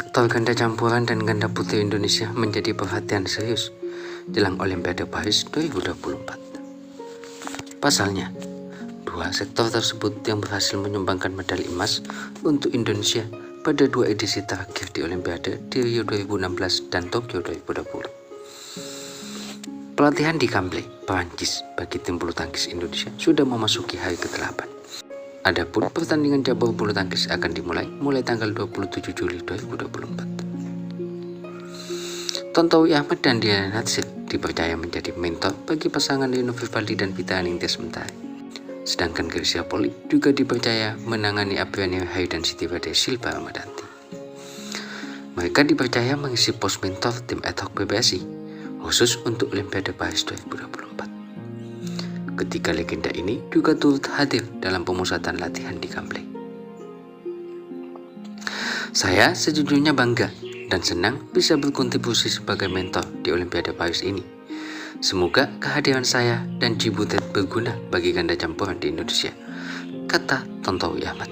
Sektor ganda campuran dan ganda putri Indonesia menjadi perhatian serius jelang Olimpiade Paris 2024. Pasalnya, dua sektor tersebut yang berhasil menyumbangkan medali emas untuk Indonesia pada dua edisi terakhir di Olimpiade di Rio 2016 dan Tokyo 2020. Pelatihan di Camblay, Perancis bagi tim bulu tangkis Indonesia sudah memasuki hari ke-8. Adapun pertandingan cabur bulu tangkis akan dimulai tanggal 27 Juli 2024. Tontowi Ahmad dan Diana Natsir dipercaya menjadi mentor bagi pasangan Rino Vivaldi dan Vita Anindya Mentari. Sedangkan Grecia Poli juga dipercaya menangani Apriani Rahayu dan Siti Badriah Silva Ramadanti. Mereka dipercaya mengisi pos mentor tim ad hoc PBSI khusus untuk Olimpiade Paris 2024. Ketiga legenda ini juga turut hadir dalam pemusatan latihan di Camblay. Saya sejujurnya bangga dan senang bisa berkontribusi sebagai mentor di Olimpiade Paris ini. Semoga kehadiran saya dan Cibutet berguna bagi ganda campuran di Indonesia, kata Tontowi Ahmad.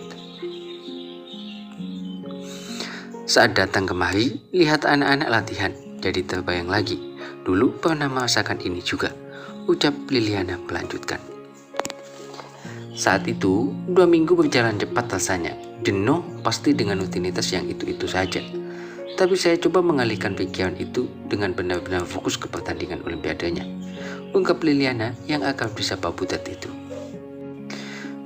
Saat datang kemari, lihat anak-anak latihan, jadi terbayang lagi. Dulu pernah merasakan ini juga, ucap Liliana melanjutkan. Saat itu, 2 minggu berjalan cepat rasanya. Jenuh pasti dengan rutinitas yang itu-itu saja. Tapi saya coba mengalihkan pikiran itu dengan benar-benar fokus ke pertandingan Olimpiadanya, ungkap Liliana yang akrab disapa Butet itu.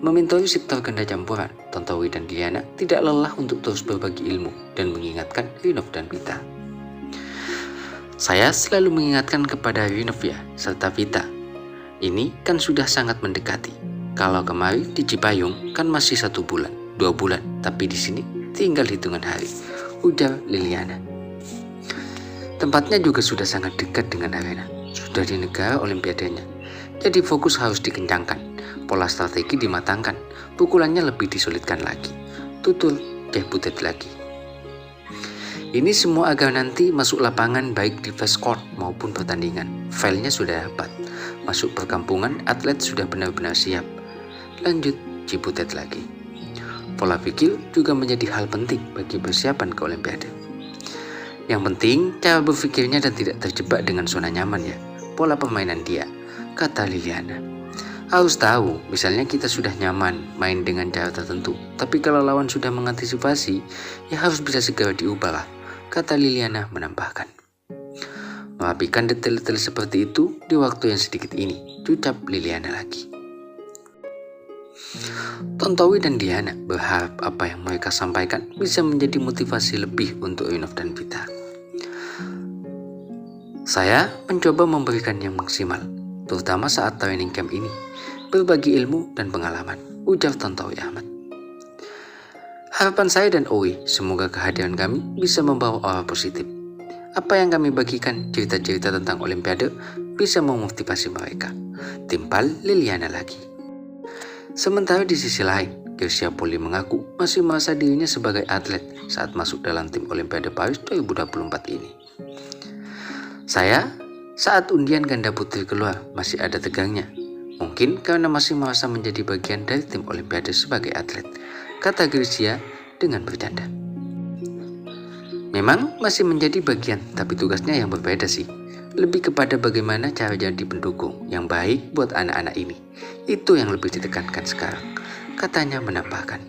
Memintai sektor ganda campuran, Tontowi dan Liliana tidak lelah untuk terus berbagi ilmu dan mengingatkan Rinov dan Vita. Saya selalu mengingatkan kepada Rinovia serta Vita. Ini kan sudah sangat mendekati. Kalau kemarin di Cipayung kan masih 1 bulan, 2 bulan, tapi di sini tinggal hitungan hari, ujar Liliana. Tempatnya juga sudah sangat dekat dengan arena, sudah di negara Olimpiadanya. Jadi fokus harus dikencangkan, pola strategi dimatangkan, pukulannya lebih disulitkan lagi. Tutul, Butet lagi. Ini semua agar nanti masuk lapangan baik di fast court maupun pertandingan. Filenya sudah dapat. Masuk perkampungan, atlet sudah benar-benar siap. Lanjut, Cibutet lagi. Pola pikir juga menjadi hal penting bagi persiapan ke Olimpiade. Yang penting, cara berpikirnya dan tidak terjebak dengan zona nyaman ya. Pola permainan dia, kata Liliana. Harus tahu, misalnya kita sudah nyaman main dengan cara tertentu. Tapi kalau lawan sudah mengantisipasi, ya harus bisa segera diubah lah, kata Liliana menambahkan. Merapikan detail-detail seperti itu di waktu yang sedikit ini, ucap Liliana lagi. Tontowi dan Diana berharap apa yang mereka sampaikan bisa menjadi motivasi lebih untuk Rinov dan Vita. Saya mencoba memberikan yang maksimal, terutama saat training camp ini, berbagi ilmu dan pengalaman, ujar Tontowi Ahmad. Harapan saya dan Owi, semoga kehadiran kami bisa membawa aura positif. Apa yang kami bagikan, cerita-cerita tentang Olimpiade, bisa memotivasi mereka, timpal Liliana lagi. Sementara di sisi lain, Grecia Poli mengaku masih merasa dirinya sebagai atlet saat masuk dalam tim Olimpiade Paris 2024 ini. Saya, saat undian ganda putri keluar, masih ada tegangnya. Mungkin karena masih merasa menjadi bagian dari tim Olimpiade sebagai atlet, kata Grecia dengan bercanda. Memang masih menjadi bagian, tapi tugasnya yang berbeda sih. Lebih kepada bagaimana cara jadi pendukung yang baik buat anak-anak ini. Itu yang lebih ditekankan sekarang, katanya menambahkan.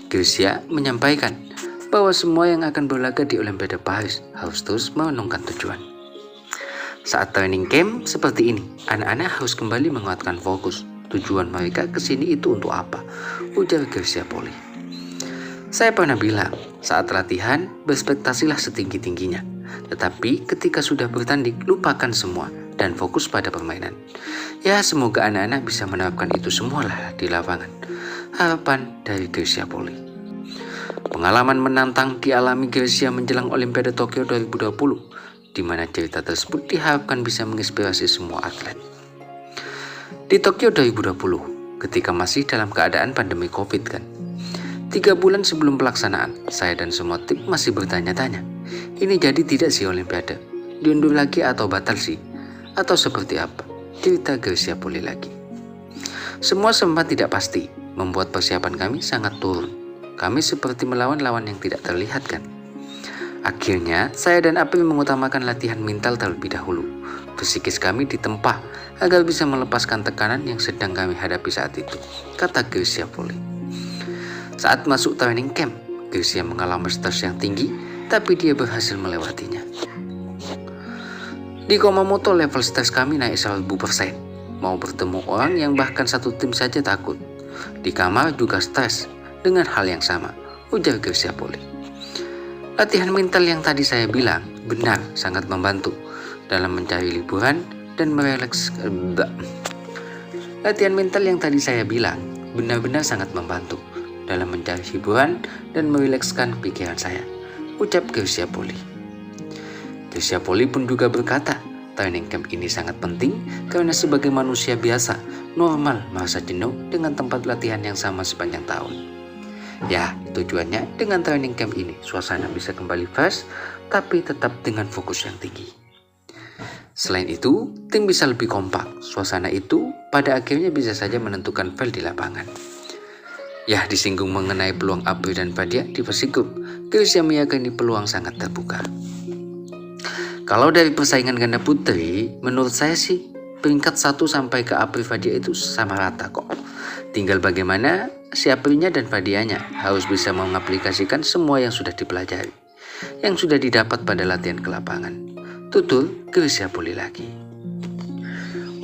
Grecia menyampaikan bahwa semua yang akan berlaga di Olimpiade Paris harus terus merenungkan tujuan. Saat training camp seperti ini, anak-anak harus kembali menguatkan fokus. Tujuan mereka ke sini itu untuk apa? Ujar Grecia Poli. Saya pernah bilang, saat latihan berspektasilah setinggi-tingginya. Tetapi ketika sudah bertanding, lupakan semua dan fokus pada permainan. Ya, semoga anak-anak bisa menerapkan itu semualah di lapangan. Harapan dari Grecia Poli. Pengalaman menantang dialami Grecia menjelang Olimpiade Tokyo 2020, di mana cerita tersebut diharapkan bisa menginspirasi semua atlet. Di Tokyo 2020, ketika masih dalam keadaan pandemi COVID kan, 3 bulan sebelum pelaksanaan, saya dan semua tim masih bertanya-tanya, ini jadi tidak sih Olimpiade? Diundur lagi atau batal sih? Atau seperti apa? Cerita Grecia Poli lagi. Semua sempat tidak pasti, membuat persiapan kami sangat turun. Kami seperti melawan lawan yang tidak terlihat kan. Akhirnya, saya dan April mengutamakan latihan mental terlebih dahulu. Psikis kami ditempa agar bisa melepaskan tekanan yang sedang kami hadapi saat itu, kata Gracia Poli. Saat masuk training camp, Gracia mengalami stres yang tinggi, tapi dia berhasil melewatinya. Di Kumamoto level stres kami naik 1000%. Mau bertemu orang yang bahkan satu tim saja takut. Di kamar juga stres dengan hal yang sama, ujar Gracia Poli. Latihan mental yang tadi saya bilang benar sangat membantu dalam mencari liburan dan merelaks. Latihan mental yang tadi saya bilang benar-benar sangat membantu dalam mencari hiburan dan merilekskan pikiran saya, ucap Gracia Poli. Gracia Poli pun juga berkata, training camp ini sangat penting karena sebagai manusia biasa, normal merasa jenuh dengan tempat latihan yang sama sepanjang tahun. Ya, tujuannya dengan training camp ini, suasana bisa kembali fresh, tapi tetap dengan fokus yang tinggi. Selain itu, tim bisa lebih kompak. Suasana itu pada akhirnya bisa saja menentukan feel di lapangan. Ya, disinggung mengenai peluang April dan Fadia di Persikup, Gracia meyakini peluang sangat terbuka. Kalau dari persaingan ganda putri, menurut saya sih peringkat 1 sampai ke April Fadia itu sama rata kok. Tinggal bagaimana si Aprilnya dan Fadianya harus bisa mengaplikasikan semua yang sudah dipelajari, yang sudah didapat pada latihan ke lapangan. Tutul Gracia Poli lagi.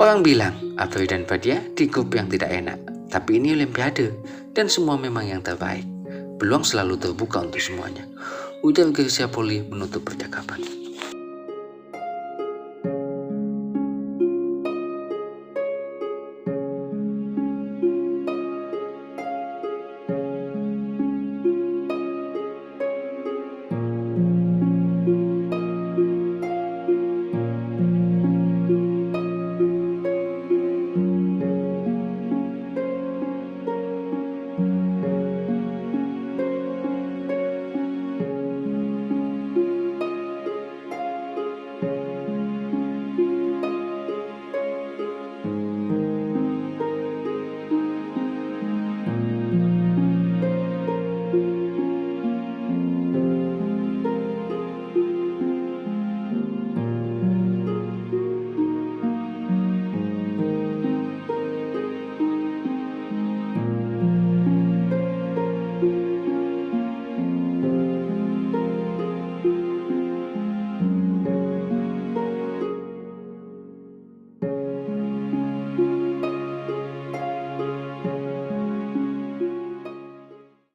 Orang bilang April dan Fadia di grup yang tidak enak, tapi ini Olimpiade dan semua memang yang terbaik. Peluang selalu terbuka untuk semuanya, ujar Gracia Poli menutup percakapan.